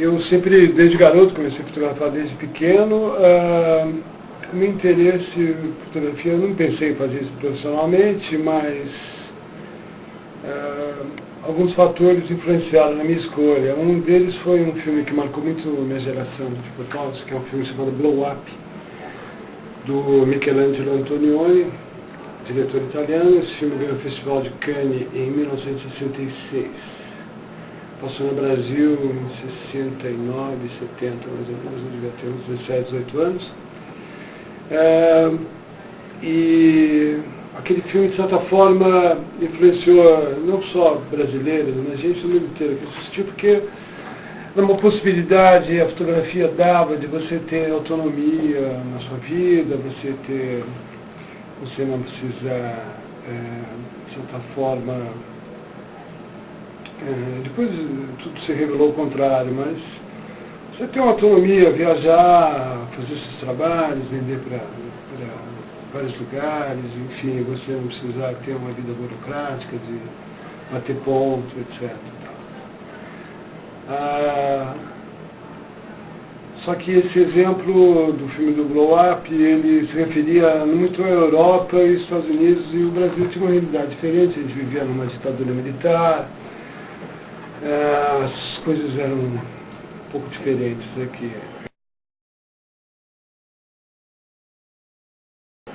Eu sempre, desde garoto, comecei a fotografar desde pequeno. Meu interesse em fotografia, eu não pensei em fazer isso profissionalmente, mas alguns fatores influenciaram na minha escolha. Um deles foi um filme que marcou muito minha geração de fotógrafos, que é um filme chamado Blow Up, do Michelangelo Antonioni, diretor italiano. Esse filme ganhou o Festival de Cannes em 1966. Passou no Brasil em 69, 70, mais ou menos, eu devia ter uns 17, 18 anos. E aquele filme, de certa forma, influenciou não só brasileiros, mas gente do mundo inteiro que assistiu, porque era uma possibilidade, a fotografia dava de você ter autonomia na sua vida, você não precisa, de certa forma, depois tudo se revelou o contrário, mas você tem uma autonomia, viajar, fazer seus trabalhos, vender para vários lugares, enfim, você não precisa ter uma vida burocrática de bater ponto, etc. Só que esse exemplo do filme do Blow Up, ele se referia muito à Europa e Estados Unidos, e o Brasil tinha uma realidade diferente, a gente vivia numa ditadura militar, as coisas eram um pouco diferentes aqui.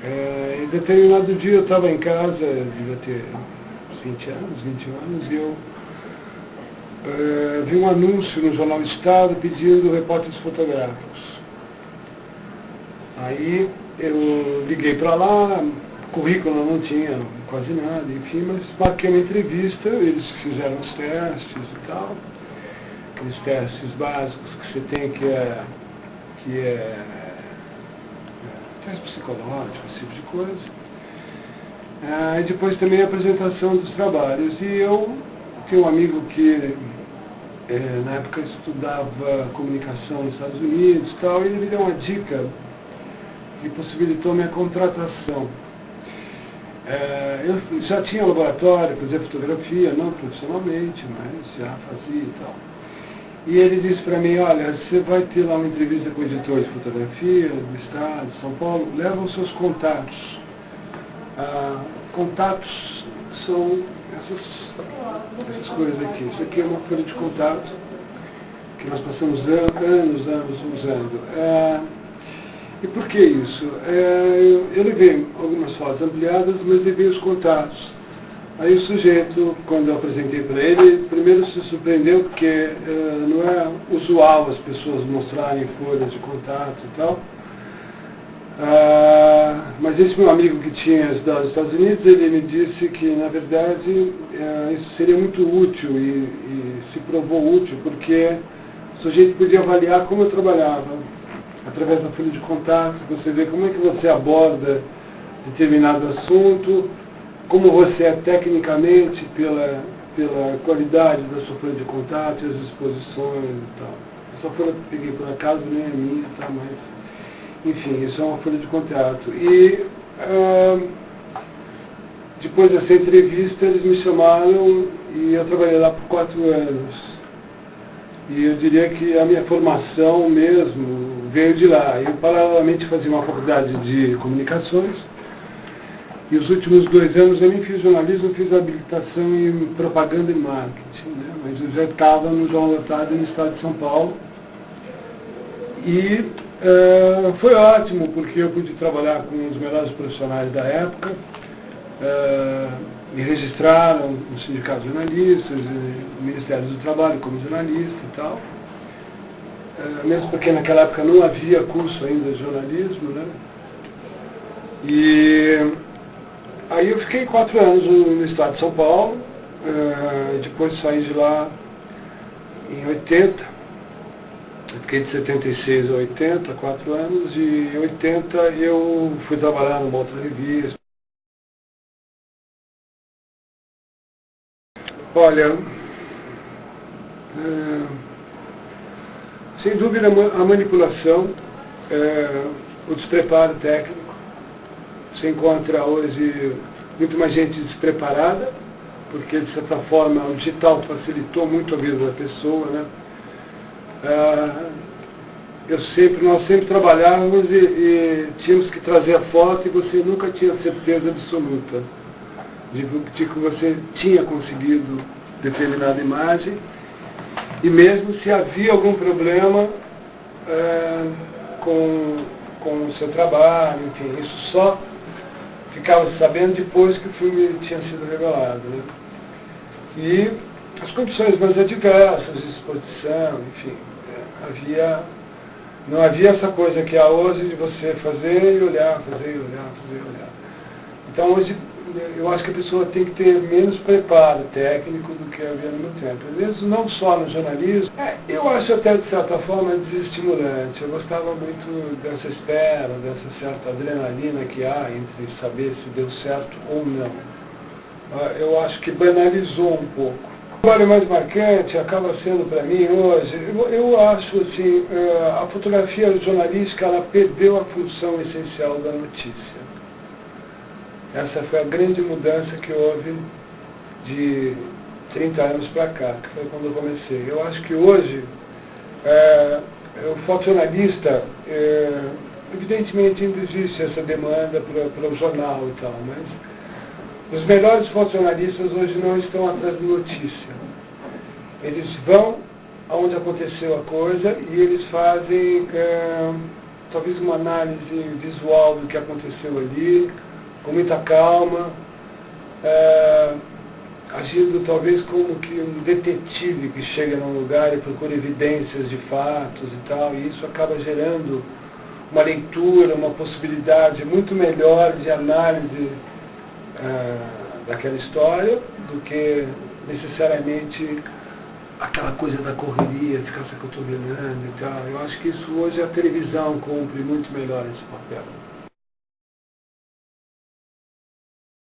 Em determinado dia eu estava em casa, devia ter 20 anos, e eu vi um anúncio no jornal Estado pedindo repórteres fotográficos. Aí eu liguei para lá, currículo não tinha quase nada, enfim, mas marquei uma entrevista, eles fizeram os testes e tal, aqueles testes básicos que você tem que é teste psicológico, esse tipo de coisa. E depois também a apresentação dos trabalhos. E eu tinha um amigo que na época estudava comunicação nos Estados Unidos e tal, e ele me deu uma dica que possibilitou minha contratação. Eu já tinha laboratório, fazia fotografia, não profissionalmente, mas já fazia e tal. E ele disse para mim, olha, você vai ter lá uma entrevista com o editor de fotografia do Estado de São Paulo, leva os seus contatos. Contatos são essas coisas aqui. Isso aqui é uma folha de contato que nós passamos anos usando. E por que isso? Eu levei algumas fotos ampliadas, mas levei os contatos. Aí o sujeito, quando eu apresentei para ele, primeiro se surpreendeu porque não é usual as pessoas mostrarem folhas de contato e tal. Mas esse meu amigo que tinha estudado nos Estados Unidos, ele me disse que, na verdade, isso seria muito útil e se provou útil, porque o sujeito podia avaliar como eu trabalhava. Através da folha de contato, você vê como é que você aborda determinado assunto, como você é tecnicamente pela qualidade da sua folha de contato e as exposições e tal. Essa folha que eu peguei por acaso nem é minha, tá, mas enfim, isso é uma folha de contato. E depois dessa entrevista eles me chamaram e eu trabalhei lá por 4 anos. E eu diria que a minha formação mesmo veio de lá. Eu paralelamente fazia uma faculdade de comunicações. E os últimos 2 anos eu nem fiz jornalismo, eu fiz habilitação em propaganda e marketing, né? Mas eu já estava no Jornal da Tarde no estado de São Paulo. E foi ótimo, porque eu pude trabalhar com os melhores profissionais da época. Me registraram no Sindicato de Jornalistas, no Ministério do Trabalho como jornalista e tal. Mesmo porque naquela época não havia curso ainda de jornalismo, né? E aí eu fiquei 4 anos no estado de São Paulo, depois saí de lá em 80, eu fiquei de 76 a 80, 4 anos, e em 80 eu fui trabalhar numa outra revista. Olha, sem dúvida a manipulação, o despreparo técnico. Você encontra hoje muito mais gente despreparada, porque de certa forma o digital facilitou muito a vida da pessoa, né? Nós sempre trabalhávamos e tínhamos que trazer a foto e você nunca tinha certeza absoluta de que você tinha conseguido determinada imagem, e mesmo se havia algum problema com o seu trabalho, enfim, isso só ficava sabendo depois que o filme tinha sido revelado, né? E as condições mais adversas, de exposição, enfim, não havia essa coisa que há hoje de você fazer e olhar, fazer e olhar, fazer e olhar. Então hoje eu acho que a pessoa tem que ter menos preparo técnico do que havia no meu tempo. Às vezes não só no jornalismo, eu acho até de certa forma desestimulante. Eu gostava muito dessa espera, dessa certa adrenalina que há entre saber se deu certo ou não. Eu acho que banalizou um pouco. O trabalho mais marcante acaba sendo para mim hoje, eu acho assim, a fotografia jornalística ela perdeu a função essencial da notícia. Essa foi a grande mudança que houve de 30 anos para cá, que foi quando eu comecei. Eu acho que hoje, o fotojornalista, evidentemente ainda existe essa demanda para o jornal e tal, mas os melhores fotojornalistas hoje não estão atrás de notícia. Eles vão aonde aconteceu a coisa e eles fazem talvez uma análise visual do que aconteceu ali, com muita calma, agindo talvez como que um detetive que chega num lugar e procura evidências de fatos e tal, e isso acaba gerando uma leitura, uma possibilidade muito melhor de análise daquela história do que necessariamente aquela coisa da correria, ficar se cotovelando e tal. Eu acho que isso hoje a televisão cumpre muito melhor esse papel.